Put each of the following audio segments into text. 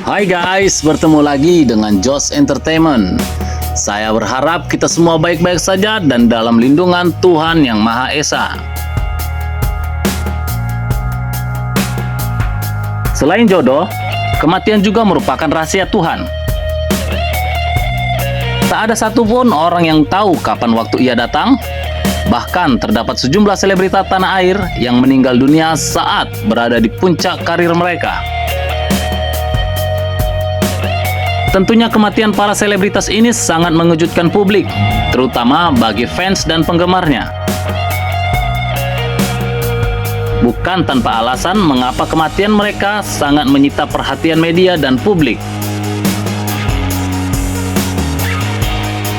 Hai guys, bertemu lagi dengan Josh Entertainment. Saya berharap kita semua baik-baik saja dan dalam lindungan Tuhan Yang Maha Esa. Selain jodoh, kematian juga merupakan rahasia Tuhan. Tak ada satupun orang yang tahu kapan waktu ia datang. Bahkan terdapat sejumlah selebritas tanah air yang meninggal dunia saat berada di puncak karir mereka. Tentunya kematian para selebritas ini sangat mengejutkan publik, terutama bagi fans dan penggemarnya. Bukan tanpa alasan mengapa kematian mereka sangat menyita perhatian media dan publik.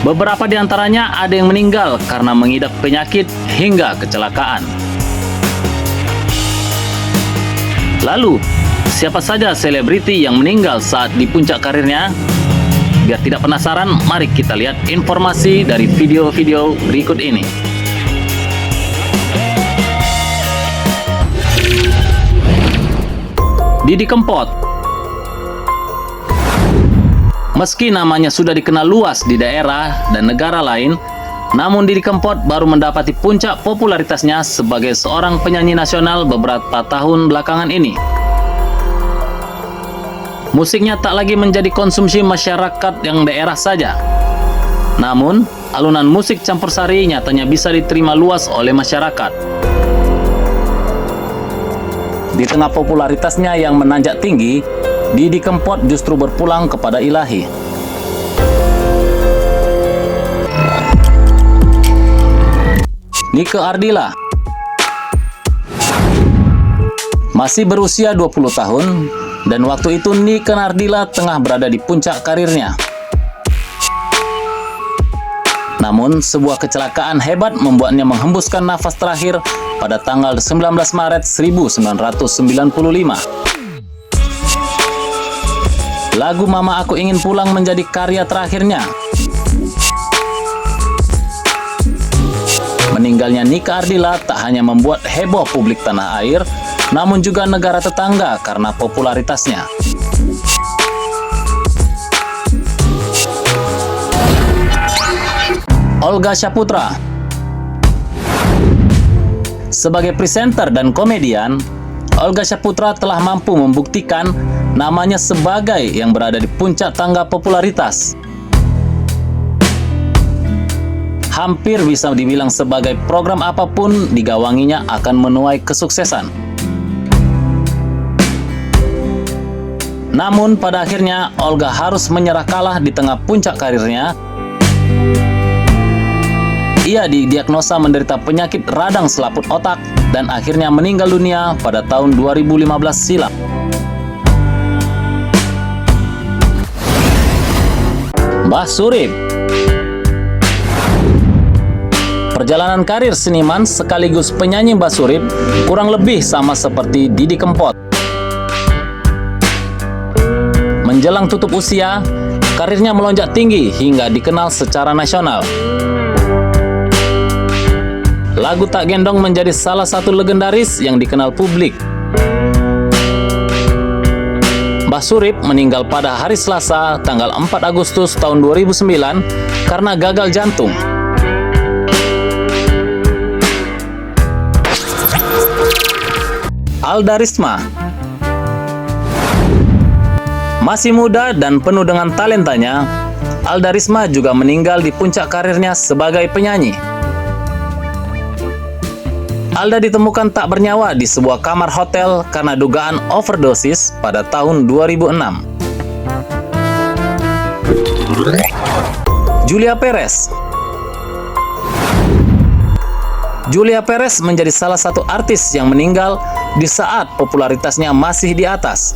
Beberapa di antaranya ada yang meninggal karena mengidap penyakit hingga kecelakaan. Lalu, siapa saja selebriti yang meninggal saat di puncak karirnya? Biar tidak penasaran, mari kita lihat informasi dari video-video berikut ini. Didi Kempot. Meski namanya sudah dikenal luas di daerah dan negara lain, namun Didi Kempot baru mendapati puncak popularitasnya sebagai seorang penyanyi nasional beberapa tahun belakangan ini. Musiknya tak lagi menjadi konsumsi masyarakat yang daerah saja. Namun, alunan musik campur sari nyatanya bisa diterima luas oleh masyarakat. Di tengah popularitasnya yang menanjak tinggi, Didi Kempot justru berpulang kepada Ilahi. Nike Ardilla masih berusia 20 tahun, dan waktu itu Nike Ardilla tengah berada di puncak karirnya. Namun, sebuah kecelakaan hebat membuatnya menghembuskan nafas terakhir pada tanggal 19 Maret 1995. Lagu Mama Aku Ingin Pulang menjadi karya terakhirnya. Meninggalnya Nike Ardilla tak hanya membuat heboh publik tanah air, namun juga negara tetangga karena popularitasnya. Olga Saputra. Sebagai presenter dan komedian, Olga Saputra telah mampu membuktikan namanya sebagai yang berada di puncak tangga popularitas. Hampir bisa dibilang sebagai program apapun digawanginya akan menuai kesuksesan. Namun pada akhirnya Olga harus menyerah kalah di tengah puncak karirnya. Ia didiagnosa menderita penyakit radang selaput otak dan akhirnya meninggal dunia pada tahun 2015 silam. Mbah Surip. Perjalanan karir seniman sekaligus penyanyi Mbah Surip kurang lebih sama seperti Didi Kempot. Menjelang tutup usia, karirnya melonjak tinggi hingga dikenal secara nasional. Lagu Tak Gendong menjadi salah satu legendaris yang dikenal publik. Mbah Surip meninggal pada hari Selasa, tanggal 4 Agustus tahun 2009 karena gagal jantung. Alda Risma. Masih muda dan penuh dengan talentanya, Alda Risma juga meninggal di puncak karirnya sebagai penyanyi. Alda ditemukan tak bernyawa di sebuah kamar hotel karena dugaan overdosis pada tahun 2006. Julia Perez. Julia Perez menjadi salah satu artis yang meninggal di saat popularitasnya masih di atas.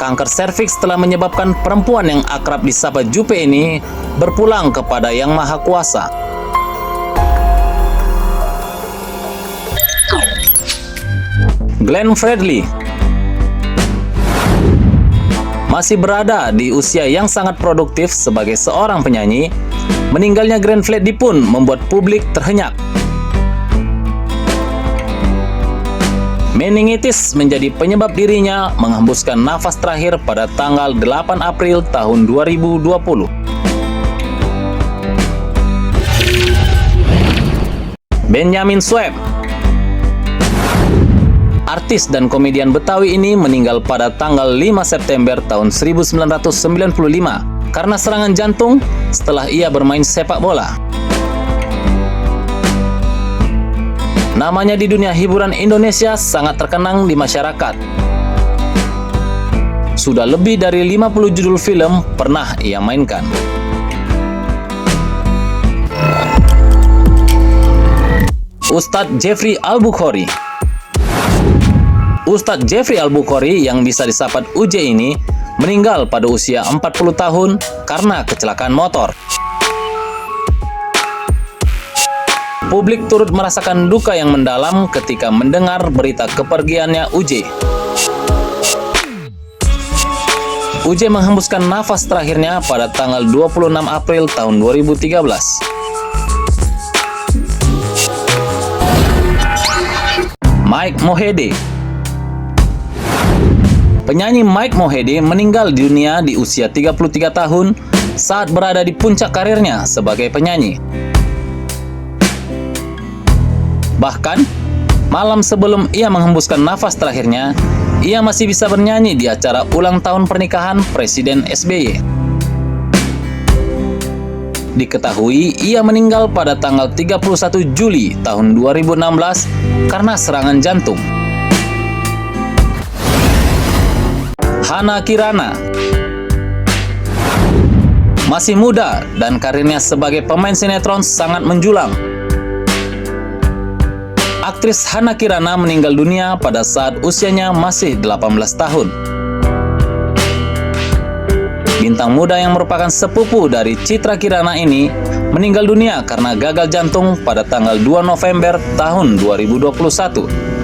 Kanker serviks telah menyebabkan perempuan yang akrab disapa Jupe ini berpulang kepada Yang Maha Kuasa. Glenn Fredly masih berada di usia yang sangat produktif sebagai seorang penyanyi. Meninggalnya Glenn Fredly pun membuat publik terhenyak. Meningitis menjadi penyebab dirinya menghembuskan nafas terakhir pada tanggal 8 April tahun 2020. Benyamin Sueb, artis dan komedian Betawi ini meninggal pada tanggal 5 September tahun 1995 karena serangan jantung setelah ia bermain sepak bola. Namanya di dunia hiburan Indonesia sangat terkenang di masyarakat. Sudah lebih dari 50 judul film pernah ia mainkan. Ustadz Jeffrey Al-Bukhari. Ustadz Jeffrey Al-Bukhari yang bisa disapa UJ ini meninggal pada usia 40 tahun karena kecelakaan motor. Publik turut merasakan duka yang mendalam ketika mendengar berita kepergiannya UJ. UJ menghembuskan nafas terakhirnya pada tanggal 26 April tahun 2013. Mike Mohede. Penyanyi Mike Mohede meninggal di dunia di usia 33 tahun saat berada di puncak karirnya sebagai penyanyi. Bahkan, malam sebelum ia menghembuskan nafas terakhirnya, ia masih bisa bernyanyi di acara ulang tahun pernikahan Presiden SBY. Diketahui ia meninggal pada tanggal 31 Juli tahun 2016 karena serangan jantung. Hana Kirana. Masih muda dan karirnya sebagai pemain sinetron sangat menjulang. Aktris Hana Kirana meninggal dunia pada saat usianya masih 18 tahun. Bintang muda yang merupakan sepupu dari Citra Kirana ini meninggal dunia karena gagal jantung pada tanggal 2 November tahun 2021.